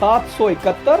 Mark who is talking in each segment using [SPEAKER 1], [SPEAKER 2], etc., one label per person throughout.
[SPEAKER 1] 771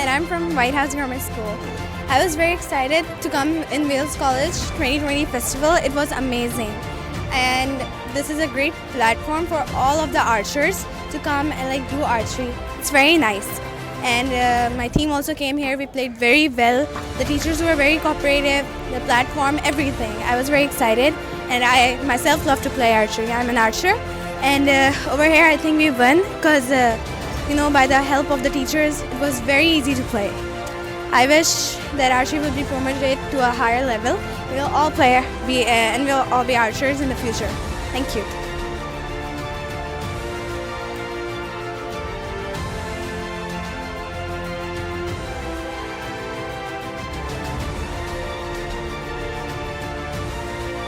[SPEAKER 2] and I'm from White House Grammar School. I was very excited to come in Wales College 2020 festival. It was amazing. And this is a great platform for all of the archers to come and do archery. It's very nice. And my team also came here. We played very well. The teachers were very cooperative. The platform, everything. I was very excited. And I myself love to play archery. I'm an archer. And over here I think we won because, by the help of the teachers, it was very easy to play. I wish that archery will be promoted to a higher level. We'll all play and we'll all be archers in the future. Thank you.